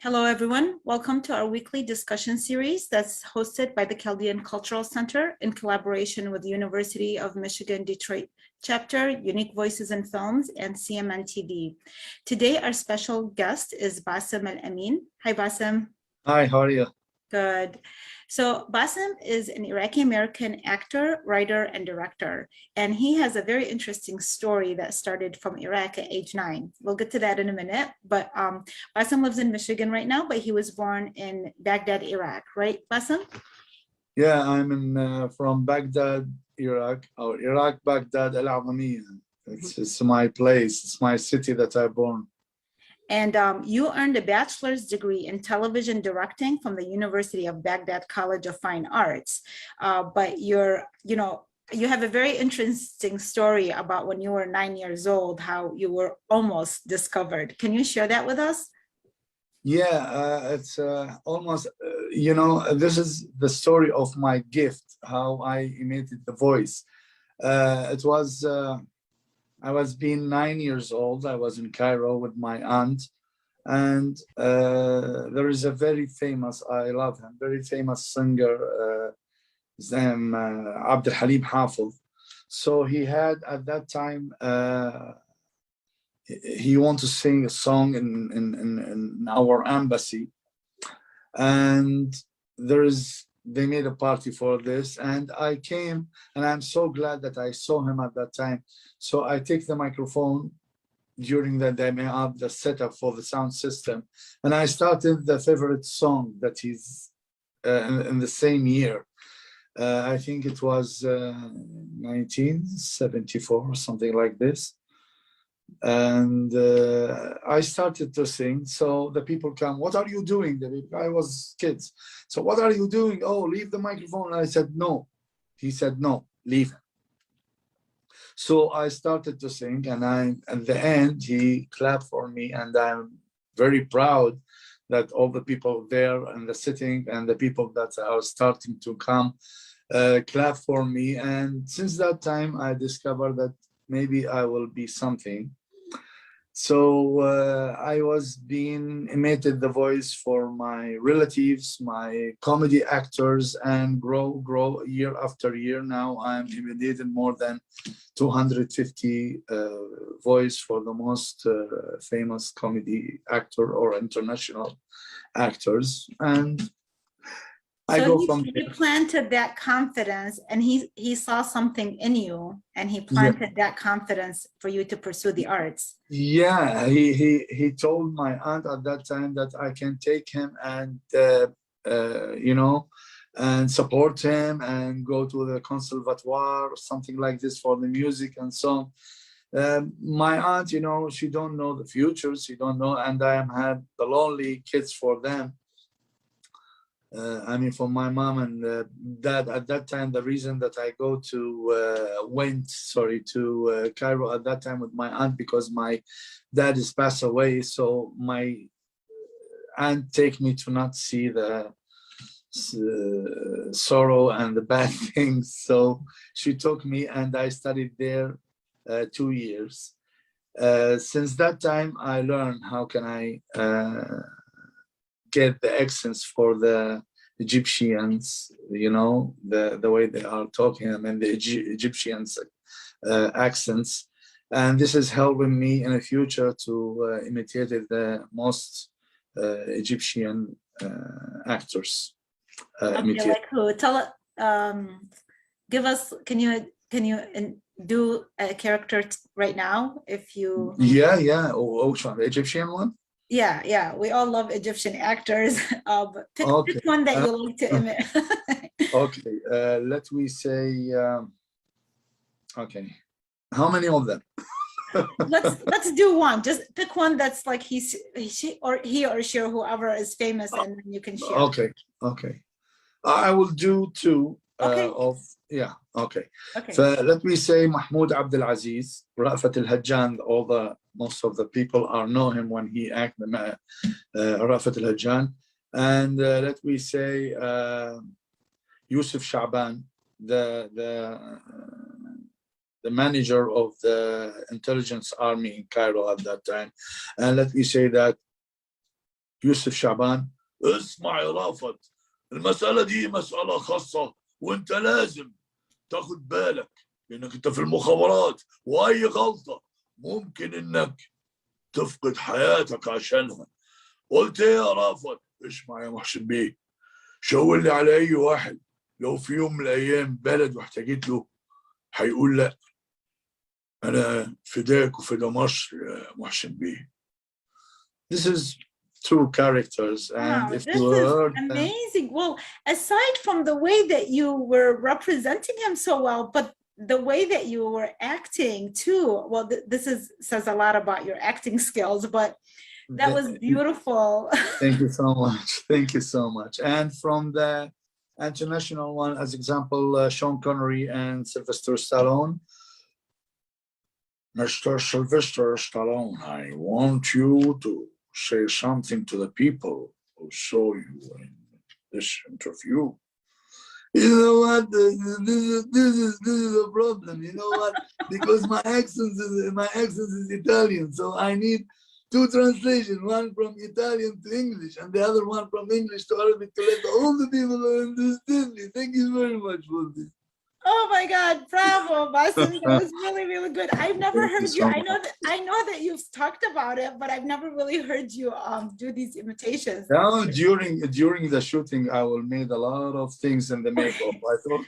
Hello, everyone. Welcome to our weekly discussion series that's hosted by the Chaldean Cultural Center in collaboration with the University of Michigan Detroit Chapter, Unique Voices in Films, and CMN TV. Today, our special guest is Basim Alameen. Hi, Basim. Hi, how are you? Good. So Basim is an Iraqi-American actor, writer, and director, and he has a very interesting story that started from Iraq at age 9. We'll get to that in a minute, but Basim lives in Michigan right now, but he was born in Baghdad, Iraq, right, Basim? Yeah, I'm from Baghdad, Iraq, or Iraq, Baghdad, Alameen. It's my place, it's my city that I born. And you earned a bachelor's degree in television directing from the University of Baghdad College of Fine Arts. But you have a very interesting story about when you were 9 years old, how you were almost discovered. Can you share that with us? Yeah, it's almost, this is the story of my gift, how I imitated the voice. I was being 9 years old. I was in Cairo with my aunt, and there is a very famous, I love him, very famous singer, his name Abdel Halim Hafez. So he had at that time, he wanted to sing a song in our embassy, and they made a party for this, and I came, and I'm so glad that I saw him at that time. So I take the microphone during the day of the setup for the sound system, and I started the favorite song that he's in the same year. I think it was 1974 or something like this. And I started to sing. So the people come, what are you doing? I was kids. So what are you doing? Oh, leave the microphone. And I said, no. He said, no, leave it. So I started to sing, and at the end, he clapped for me. And I'm very proud that all the people there and the sitting and the people that are starting to come clap for me. And since that time, I discovered that maybe I will be something. So I was being imitated the voice for my relatives, my comedy actors, and grow year after year. Now I'm imitated more than 250 voice for the most famous comedy actor or international actors. And I go from he planted that confidence, and he saw something in you, and he yeah. planted that confidence for you to pursue the arts. Yeah, he told my aunt at that time that I can take him and and support him and go to the conservatoire or something like this for the music and so on. My aunt, she don't know the future, she don't know, and I am had the lonely kids for them. I mean, for my mom and dad at that time, the reason that I went to Cairo at that time with my aunt, because my dad is passed away. So my aunt take me to not see the sorrow and the bad things. So she took me, and I studied there 2 years. Since that time, I learned how can I get the accents for the Egyptians, the way they are talking, and the Egyptians accents. And this is helping me in the future to imitate the most Egyptian actors. Okay, like who? Give us, can you do a character right now if you... Yeah. Which one? The Egyptian one? Yeah, we all love Egyptian actors. But pick one that you like to imitate. Okay, let me say, okay, how many of them? let's do one. Just pick one that's like he or she or whoever is famous, and then you can share. Okay. I will do two okay. So let me say Mahmoud Abdel Aziz, Rafat al-Hajjan. Most of the people know him when he acted Rafat al-Hajjan. And let me say Yusuf Shaban, the manager of the intelligence army in Cairo at that time. And let me say that يوسف شعبان. اسمع يا رافت، المسألة دي مسألة خاصة، وانت لازم تاخد بالك لانك انت في المخابرات، واي غلطة ممكن انك تفقد حياتك عشانها. قلت ايه يا رافت؟ اسمع يا محسن بيه، شاور لي على اي واحد لو في يوم من الايام بلد واحتاجت له هيقول لا، انا فداك وفدا مصر يا محسن بيه. This is two characters, and Wow, if this you is heard them, amazing. Well, aside from the way that you were representing him so well, but the way that you were acting too, well, this is says a lot about your acting skills, but that was beautiful. thank you so much. Thank you so much. And from the international one, as example, Sean Connery and Sylvester Stallone. Mr. Sylvester Stallone, I want you to say something to the people who saw you in this interview. You know what? This is a problem. You know what? Because my accent is Italian, so I need two translations, one from Italian to English and the other one from English to Arabic to let all the people understand me. Thank you very much for this. Oh my God, bravo, Basim. That was really, really good. I've never Thank you heard you. so I know much. that you've talked about it, but I've never really heard you do these imitations. Now, during the shooting, I will make a lot of things in the makeup. I thought.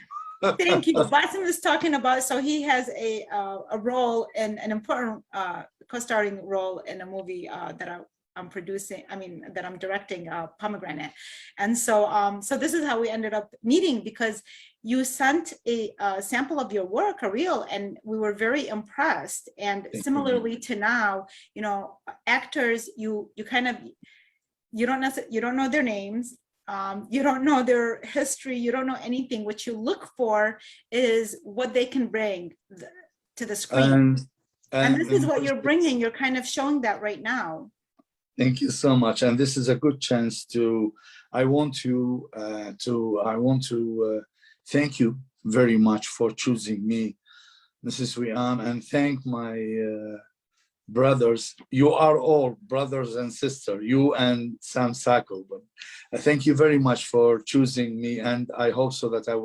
Thank you. Basim is talking about, so he has a role in an important co-starring role in a movie that I'm producing, that I'm directing, Pomegranate. And so so this is how we ended up meeting, because you sent a sample of your work, a reel, and we were very impressed. And similarly to now, you know, actors, you kind of, you don't know their names. You don't know their history. You don't know anything. What you look for is what they can bring to the screen. And this is what you're bringing. You're kind of showing that right now. Thank you so much. And this is a good chance to, I want to thank you very much for choosing me, Mrs. Wian, and thank my brothers. You are all brothers and sisters, you and Sam Sako. But thank you very much for choosing me, and I hope so that I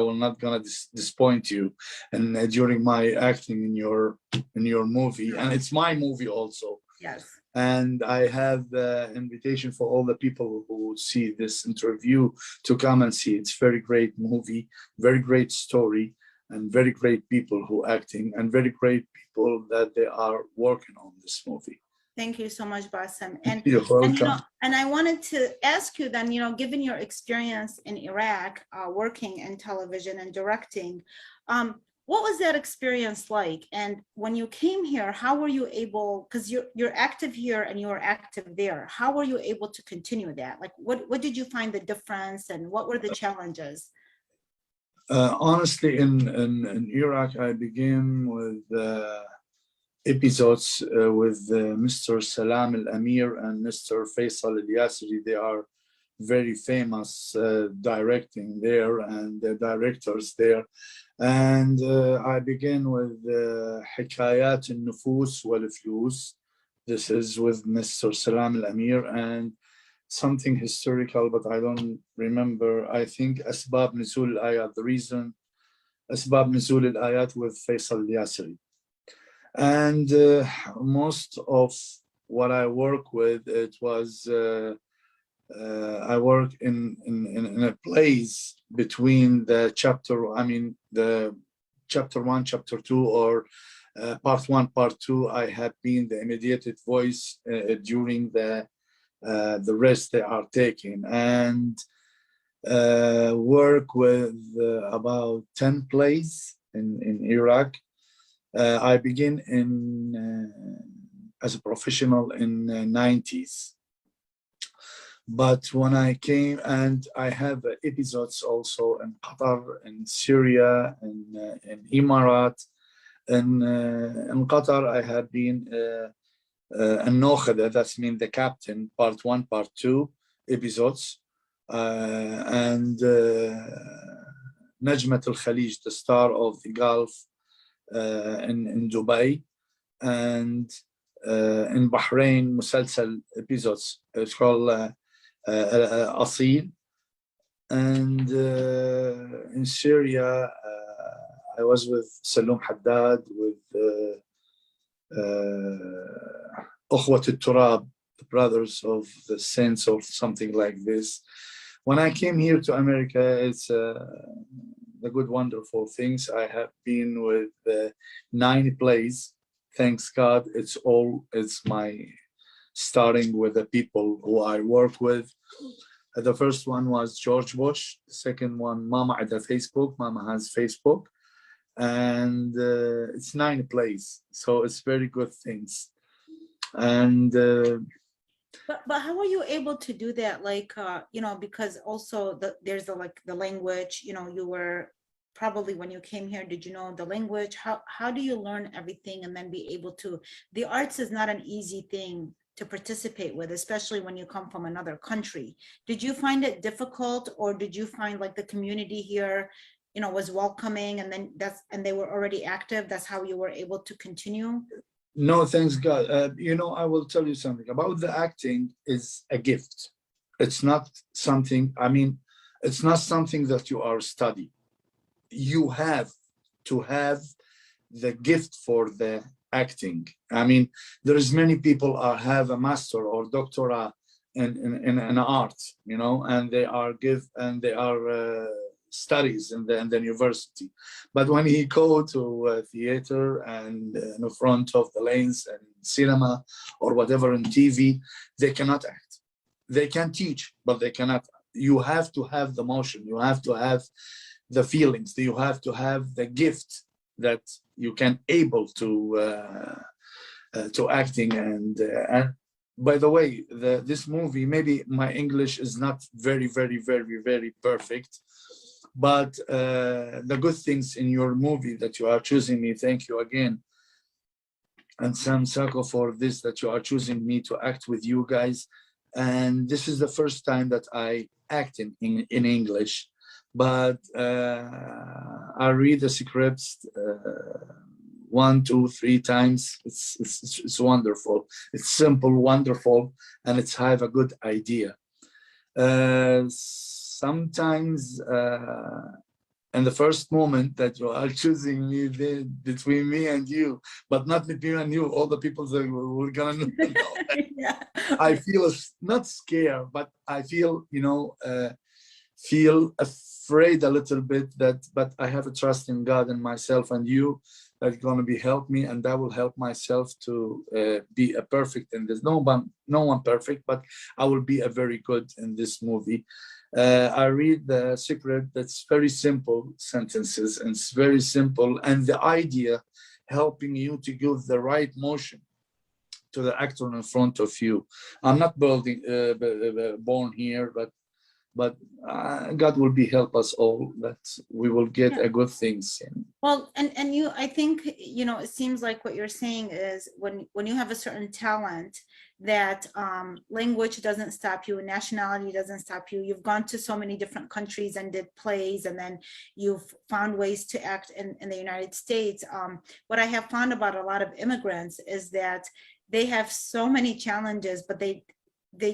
will not gonna disappoint you and during my acting in your movie. And it's my movie also. Yes. And I have the invitation for all the people who see this interview to come and see. It's very great movie, very great story, and very great people who acting, and very great people that they are working on this movie. Thank you so much, Basim. And, you're welcome. And, you know, and I wanted to ask you then, you know, given your experience in Iraq, working in television and directing, what was that experience like? And when you came here, how were you able, because you're active here and you're active there, how were you able to continue that? Like, what did you find the difference, and what were the challenges? Honestly, in Iraq, I began with episodes with Mr. Salam Al-Amir and Mr. Faisal Al-Yasri. They are very famous directing there, and the directors there. And I began with Hikayat Al-Nufus Wal-Flus. This is with Mr. Salam Al-Amir, and something historical, but I don't remember. I think Asbab Nuzul Al-Ayat, the reason Asbab Nuzul Al-Ayat with Faisal Al-Yasri. And most of what I work with, it was I work in a place between the chapter, the chapter 1, chapter 2, or part 1, part 2. I have been the immediate voice during the rest they are taking, and work with about 10 plays in Iraq. I begin as a professional in the 90s. But when I came, and I have episodes also in Qatar, in Syria, in Emirat. In Qatar, I have been Nokhada, that's mean the captain, part 1, part 2 episodes. And Najmat al-Khalij, the star of the Gulf, in Dubai. And in Bahrain, مسلسل episodes. It's called Asil. And in Syria, I was with Saloom Haddad, with أخوة التراب, the brothers of the saints, or something like this. When I came here to America, it's the good, wonderful things. I have been with 9 plays. Thanks God, it's my starting with the people who I work with. The first one was George Bush. The second one, Mama at the Facebook. Mama has Facebook. And it's 9 plays. So it's very good things. And but how are you able to do that? Like, you know, because also there's the language, you know, you were probably when you came here, did you know the language? How do you learn everything and then be able to, the arts is not an easy thing to participate with, especially when you come from another country. Did you find it difficult, or did you find like the community here, you know, was welcoming, and then and they were already active? That's how you were able to continue? No, thanks God. You know, I will tell you something about the acting is a gift. It's not something, I mean, it's not something that you are studying. You have to have the gift for the acting. I mean, there is many people have a master or doctorate in art, you know, and they are studies in the university. But when he go to theater and in front of the lanes and cinema or whatever in TV, they cannot act. They can teach, but they cannot. You have to have the motion. You have to have the feelings. You have to have the gift that you can able to acting. And by the way, this movie, maybe my English is not very perfect, but the good things in your movie that you are choosing me, thank you again, and Sam Sako for this, that you are choosing me to act with you guys. And this is the first time that I act in English, but I read the scripts 1, 2, 3 times. It's wonderful. It's simple, wonderful, and it's have a good idea. Sometimes in the first moment that you are choosing me between me and you, but not between me and you, all the people that we're gonna know. Yeah. I feel not scared, but I feel, you know, feel afraid a little bit, but I have a trust in God and myself and you that's going to be help me, and that will help myself to be a perfect in this. No one perfect, but I will be a very good in this movie. I read the script. That's very simple sentences, and it's very simple, and the idea helping you to give the right motion to the actor in front of you. I'm not born here, but God will be help us all that we will get a good things. Well, and you, I think, you know, it seems like what you're saying is when you have a certain talent, that language doesn't stop you, nationality doesn't stop you. You've gone to so many different countries and did plays, and then you've found ways to act in the United States. What I have found about a lot of immigrants is that they have so many challenges, but they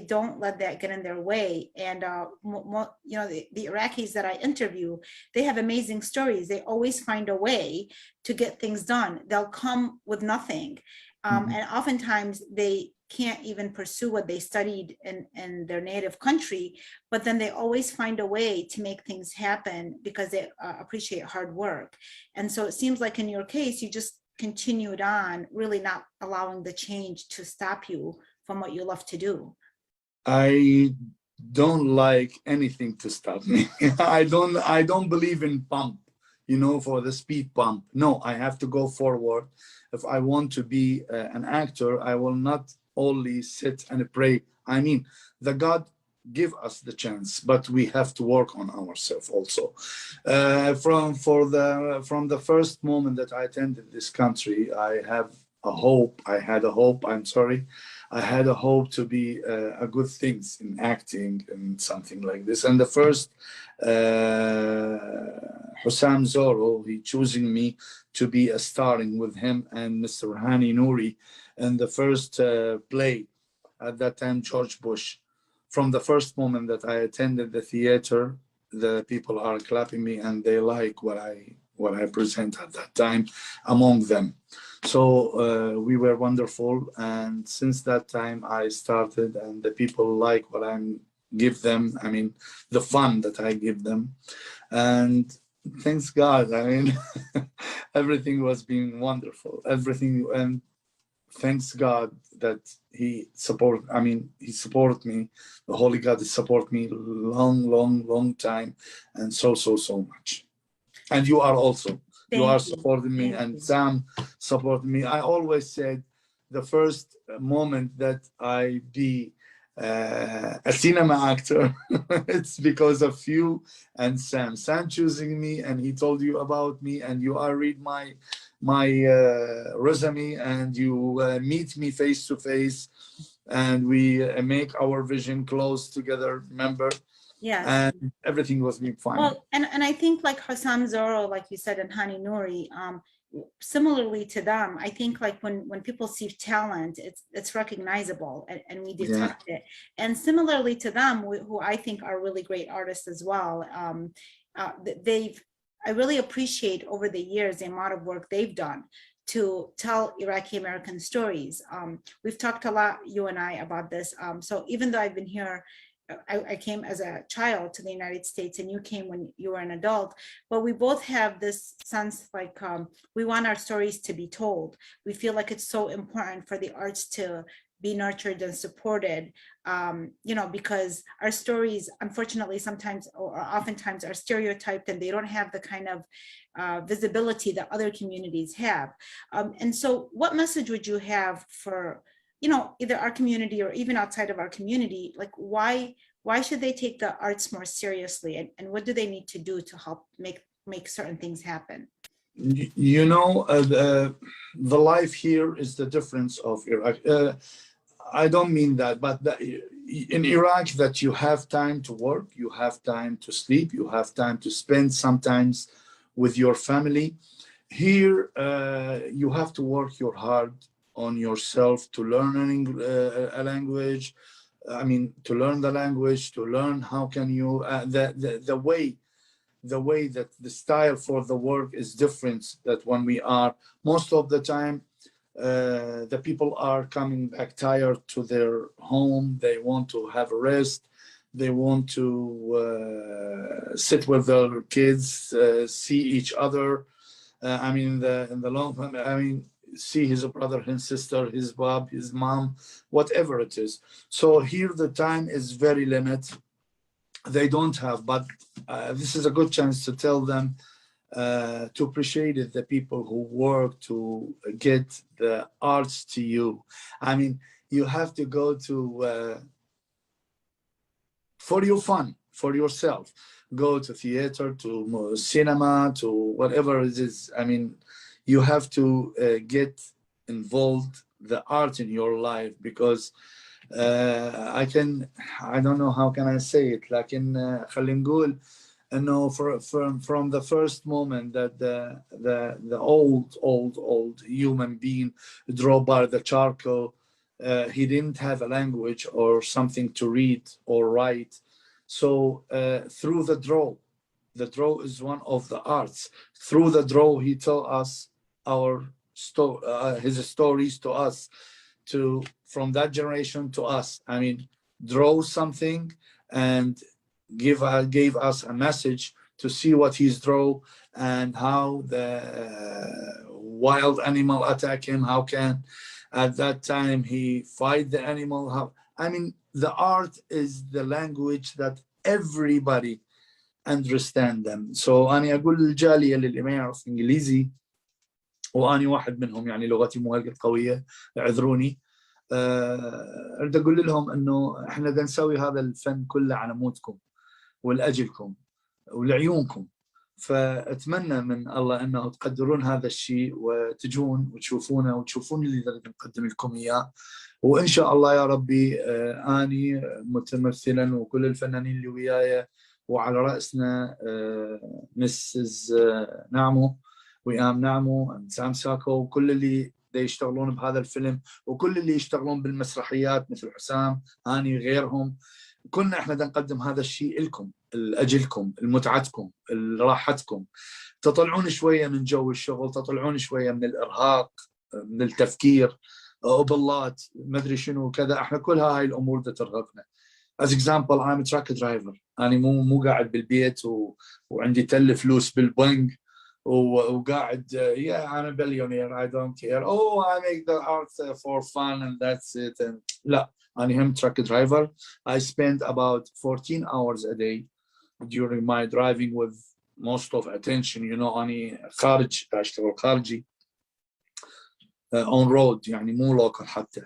don't let that get in their way. And you know, the Iraqis that I interview, they have amazing stories. They always find a way to get things done. They'll come with nothing, and oftentimes they can't even pursue what they studied in their native country, but then they always find a way to make things happen because they appreciate hard work. And so it seems like in your case, you just continued on, really not allowing the change to stop you from what you love to do. I don't like anything to stop me. I don't believe in pump, you know, for the speed pump. No, I have to go forward. If I want to be an actor, I will not only sit and pray. I mean, the God give us the chance, but we have to work on ourselves also. From the first moment that I attended this country, I have a hope. I had a hope. I had a hope to be a good things in acting and something like this. And the first Hussam Zoro, he choosing me to be a starring with him and Mr. Hani Nouri in the first play at that time, George Bush. From the first moment that I attended the theater, the people are clapping me and they like what I present at that time among them. So we were wonderful, and since that time I started, and the people like what I give them. I mean, the fun that I give them, and thanks God. I mean, everything was being wonderful. Everything, and thanks God that he supported me. The Holy God support me long time, and so much. And you are also. You are supporting me, and Sam supported me. I always said the first moment that I be a cinema actor, it's because of you and Sam. Sam choosing me, and he told you about me, and you are read my resume, and you meet me face to face, and we make our vision close together. Remember? Yes. And everything was being fine. Well, and I think like Hossam Zoro, like you said, and Hani Nouri, similarly to them, I think like when people see talent, it's recognizable, and we detect it. And similarly to them, who I think are really great artists as well, I really appreciate over the years the amount of work they've done to tell Iraqi American stories. We've talked a lot, you and I, about this. So even though I've been here, I came as a child to the United States, and you came when you were an adult, but we both have this sense like we want our stories to be told. We feel like it's so important for the arts to be nurtured and supported, you know, because our stories, unfortunately, sometimes or oftentimes are stereotyped, and they don't have the kind of visibility that other communities have. And so what message would you have for, you know, either our community or even outside of our community? Like, why should they take the arts more seriously, and what do they need to do to help make certain things happen? You know, the life here is the difference of Iraq. I don't mean that, but in Iraq, that you have time to work, you have time to sleep, you have time to spend sometimes with your family. Here, you have to work your hard on yourself to learn a language. I mean, to learn the language, to learn how can you the way that the style for the work is different. That when we are most of the time, the people are coming back tired to their home. They want to have a rest. They want to sit with their kids, see each other. I mean, in the long run, I mean, see his brother, his sister, his Bob, his mom, whatever it is. So here the time is very limited. They don't have, but this is a good chance to tell them to appreciate it, the people who work to get the arts to you. I mean, you have to go to for your fun, for yourself. Go to theater, to cinema, to whatever it is. I mean, you have to get involved the art in your life, because I don't know how can I say it, like in خلينا نقول انه from the first moment that the old human being draw by the charcoal, he didn't have a language or something to read or write. So through the draw is one of the arts. Through the draw, he told us his stories to us, from that generation to us. I mean, draw something and gave us a message to see what he's draw, and how the wild animal attack him. How can at that time he fight the animal? How, I mean, the art is the language that everybody understand them. So أنا أقول للجالية اللي ما يعرف إنجليزي، وأنا واحد منهم، يعني لغتي مو هالقد قوية، اعذروني. أريد أقول لهم إنه إحنا بدنا نسوي هذا الفن كله على مودكم ولأجلكم ولعيونكم. فأتمنى من الله أنه تقدرون هذا الشيء، وتجون وتشوفونه وتشوفون اللي نقدم لكم إياه. وإن شاء الله يا ربي أني متمثلا وكل الفنانين اللي وياي، وعلى رأسنا مسز نعمو وئام نعمو سام ساكو وكل اللي يشتغلون بهذا الفيلم وكل اللي يشتغلون بالمسرحيات مثل حسام هاني غيرهم. كنا احنا نقدم هذا الشيء لكم لاجلكم، لمتعتكم، لراحتكم، تطلعون شويه من جو الشغل، تطلعون شويه من الارهاق، من التفكير وباللات ما ادري شنو كذا. احنا كل هاي الامور ترهقنا. as example I'm a truck driver. انا مو قاعد بالبيت وعندي تل فلوس بالبنك وقاعد yeah I'm a billionaire I don't care oh I make the art for fun and that's it. And لا أنا هم truck driver. I spend about 14 hours a day during my driving with most of attention you know. أنا خارج أشتغل خارجي on road يعني مو local حتى.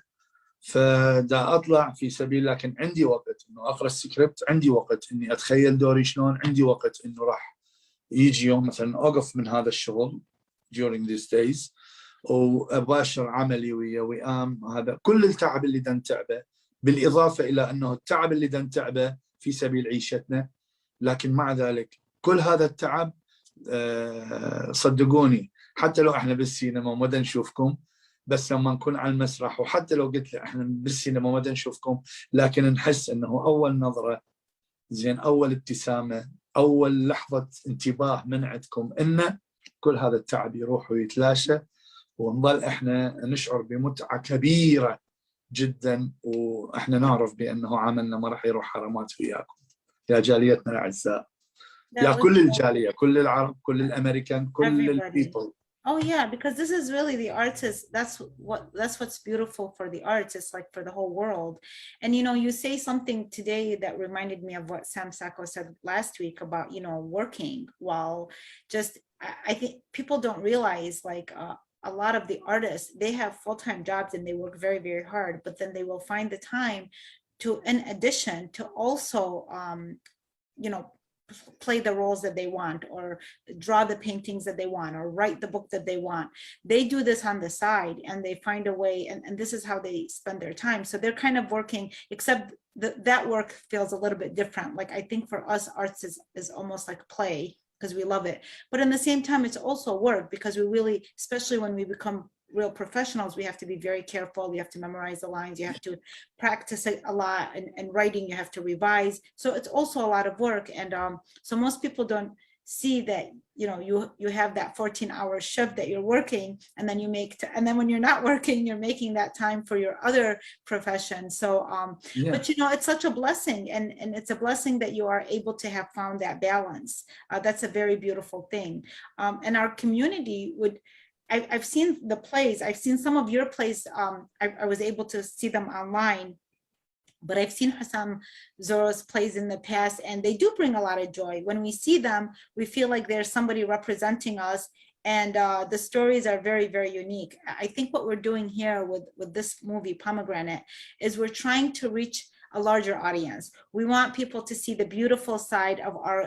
فدا أطلع في سبيل لكن عندي وقت إنه أقرأ السكريبت، عندي وقت إني أتخيل دوري شلون، عندي وقت إنه راح يجي يوم مثلا أوقف من هذا الشغل during these days وأباشر عملي ويا وئام. هذا كل التعب اللي دنتعبه بالإضافة إلى أنه التعب اللي دنتعبه في سبيل عيشتنا. لكن مع ذلك كل هذا التعب صدقوني حتى لو احنا بالسينما وما نشوفكم، بس لما نكون على المسرح وحتى لو قلت لي احنا بالسينما وما نشوفكم لكن نحس انه اول نظرة زين، اول ابتسامة، اول لحظة انتباه من عندكم، ان كل هذا التعب يروح ويتلاشى ونظل احنا نشعر بمتعة كبيرة جدا. واحنا نعرف بانه عملنا ما راح يروح حرامات وياكم يا جاليتنا الاعزاء، يا كل الجالية، كل العرب، كل الامريكان، كل البيبل. Oh yeah, because this is really the artist. That's what's beautiful for the arts. It's like for the whole world. And you know, you say something today that reminded me of what Sam Sacco said last week about, you know, working while just, I think people don't realize like a lot of the artists, they have full-time jobs and they work very, very hard, but then they will find the time to, in addition to also, you know, play the roles that they want or draw the paintings that they want or write the book that they want. They do this on the side and they find a way, and this is how they spend their time. So they're kind of working, except that work feels a little bit different. Like I think for us, arts is almost like play because we love it. But in the same time, it's also work because we really, especially when we become real professionals, we have to be very careful. We have to memorize the lines. You have to practice it a lot, and writing, you have to revise. So it's also a lot of work. And so most people don't see that, you know, you have that 14-hour shift that you're working, and then you make, and then when you're not working, you're making that time for your other profession. So, yeah. But you know, it's such a blessing, and it's a blessing that you are able to have found that balance. That's a very beautiful thing. And our community would, I've seen the plays. I've seen some of your plays. I was able to see them online, but I've seen Hussam Zoro's plays in the past, and they do bring a lot of joy. When we see them, we feel like there's somebody representing us, and the stories are very, very unique. I think what we're doing here with this movie, Pomegranate, is we're trying to reach a larger audience. We want people to see the beautiful side of our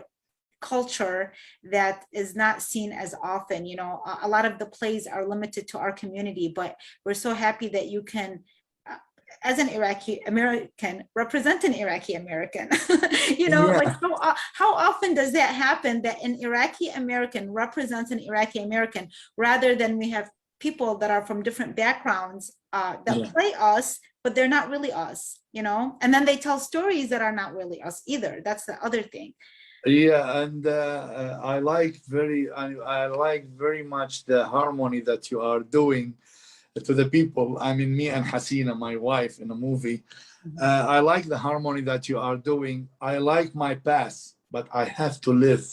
culture that is not seen as often. You know, a lot of the plays are limited to our community, but we're so happy that you can, as an Iraqi American, represent an Iraqi American. You know, yeah. Like how often does that happen, that an Iraqi American represents an Iraqi American, rather than we have people that are from different backgrounds that yeah. play us, but they're not really us, you know, and then they tell stories that are not really us either. That's the other thing. Yeah, and I like very much the harmony that you are doing to the people. I mean, me and Hasina, my wife, in a movie. I like the harmony that you are doing. I like my past, but I have to live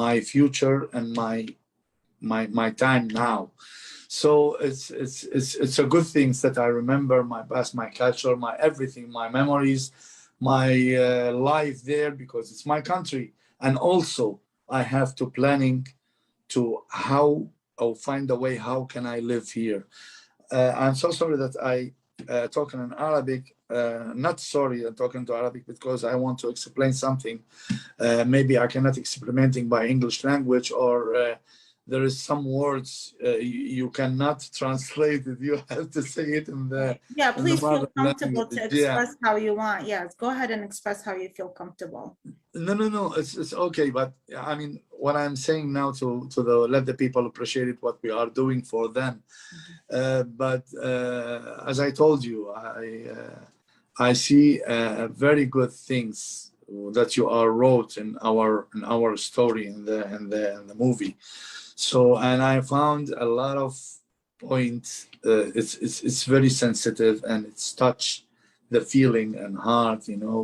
my future and my time now. So it's a good thing that I remember my past, my culture, my everything, my memories, my life there, because it's my country. And also I have to planning to how I'll find a way, how can I live here? I'm so sorry that I talking in Arabic, not sorry I'm talking to Arabic because I want to explain something. Maybe I cannot experimenting by English language, or there is some words you cannot translate it. You have to say it in the please feel comfortable to express how you want. Yes, go ahead and express how you feel comfortable. No, it's okay. But I mean, what I'm saying now to let the people appreciate it, what we are doing for them. But as I told you, I see very good things that you are wrote in our story in the movie. So, and I found a lot of points. It's very sensitive, and it's touched the feeling and heart, you know,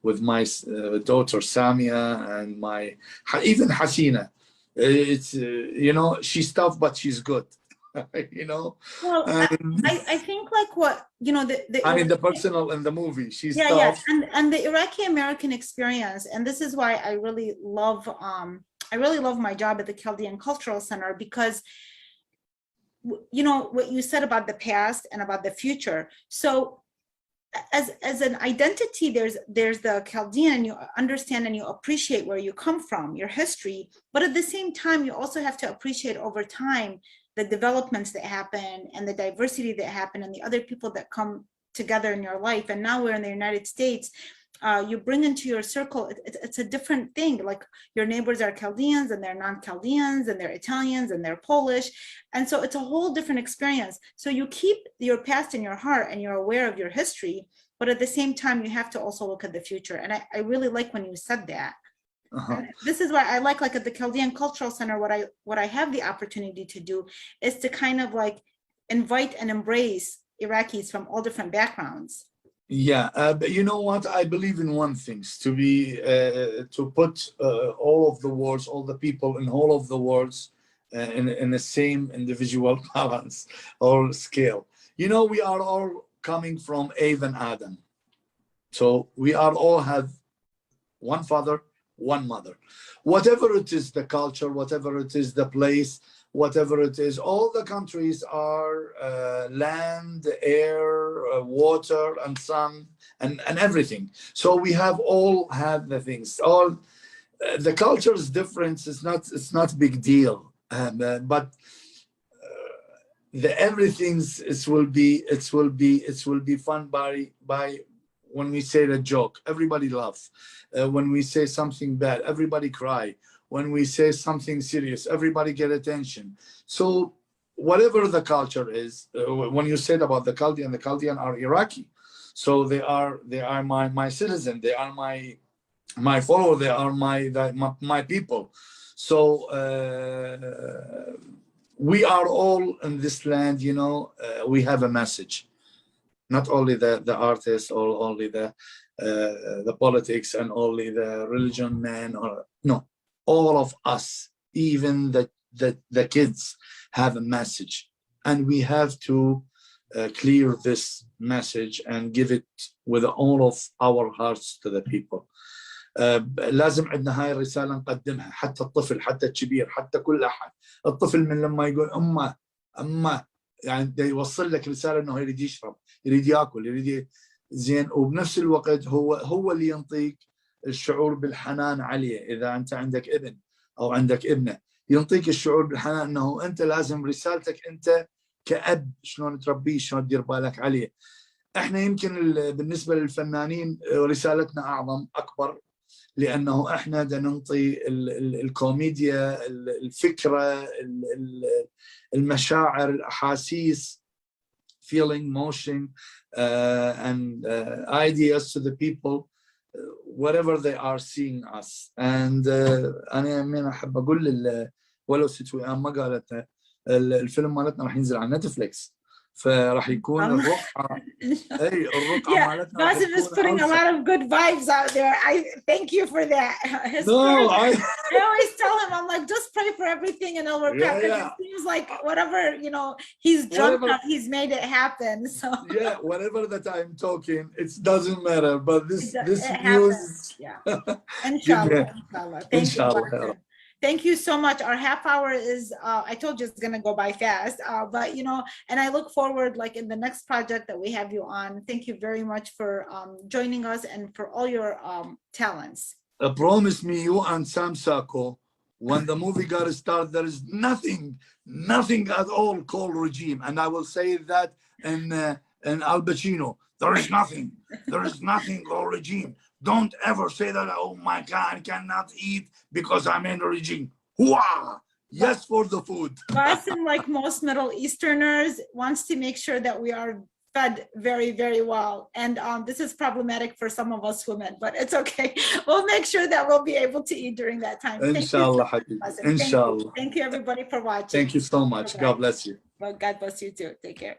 with my daughter Samia and my even Hasina. It's you know, she's tough, but she's good. You know. Well, And, I think like what, you know, I mean, the personal in the movie, she's yeah, tough. yeah, and the Iraqi American experience, and this is why I really love my job at the Chaldean Cultural Center, because you know what you said about the past and about the future. So as an identity, there's the Chaldean, and you understand and you appreciate where you come from, your history, but at the same time you also have to appreciate over time the developments that happen and the diversity that happen and the other people that come together in your life. And now we're in the United States, you bring into your circle, it's a different thing. Like your neighbors are Chaldeans and they're non-Chaldeans and they're Italians and they're Polish. And so it's a whole different experience. So you keep your past in your heart and you're aware of your history, but at the same time, you have to also look at the future. And I really like when you said that. This is why I like at the Chaldean Cultural Center, what I have the opportunity to do is to kind of like invite and embrace Iraqis from all different backgrounds. Yeah, but you know what? I believe in one thing: to be to put all of the worlds, all the people in all of the worlds in the same individual balance or scale. You know, we are all coming from Eve and Adam, so we are all have one father, one mother. Whatever it is, the culture, whatever it is, the place, whatever it is, all the countries are land, air, water, and sun, and everything. So we have all had the things. All the culture's difference is not big deal, but the everything's it will be fun by when we say the joke, everybody laughs. When we say something bad, everybody cry. When we say something serious, everybody get attention. So whatever the culture is, when you said about the Chaldean are Iraqi. So they are my citizen. They are my follower. They are my people. So we are all in this land, you know, we have a message. Not only the artists or only the politics and only the religion man, or no, all of us, even the kids have a message, and we have to clear this message and give it with all of our hearts to the people. لازم عندنا هاي الرسالة نقدمها، حتى الطفل، حتى الكبير، حتى كل أحد. الطفل من لما يقول أمه يعني ده يوصل لك رسالة إنه يريد يشرب، يريد يأكل، يريد زين، وبنفس الوقت هو اللي ينطيك الشعور بالحنان عليه. إذا أنت عندك ابن أو عندك ابنة، ينطيك الشعور بالحنان إنه أنت لازم رسالتك أنت كأب شلون تربيه، شلون تدير بالك عليه. إحنا يمكن بالنسبة للفنانين رسالتنا أعظم أكبر، لأنه إحنا دا ننطي الكوميديا، الفكرة، المشاعر، الأحاسيس, feeling, motion, and ideas to the people, whatever they are seeing us. And أنا من أحب أقول ولو ستوي ما قالت الفيلم مالتنا راح ينزل على نتفليكس، فراح يكون الرقعة. اي الرقعة مالتنا. Basim is putting a lot of good vibes out there. I thank you for that. I always tell him, I'm like, just pray for everything and it'll work out. It seems like whatever, you know, he's drunk up, he's made it happen. So yeah, whatever that I'm talking, it doesn't matter. But this news, yeah. Inshallah. Thank you. Thank you so much. Our half hour is, I told you it's going to go by fast, but, you know, and I look forward, like in the next project that we have you on. Thank you very much for joining us and for all your talents. Promise me, you and Sam Sako, when the movie got to start, there is nothing at all called regime. And I will say that in Al Pacino, there is nothing called regime. Don't ever say that, oh my God, I cannot eat because I'm in a regime. Hua! Yes, for the food. Basim, like most Middle Easterners, wants to make sure that we are fed very, very well. And this is problematic for some of us women, but it's okay. We'll make sure that we'll be able to eat during that time. Inshallah, Thank you, Habibi. Basim. Thank you. Inshallah. Thank you, everybody, for watching. Thank you so much. Bye-bye. God bless you. Well, God bless you too. Take care.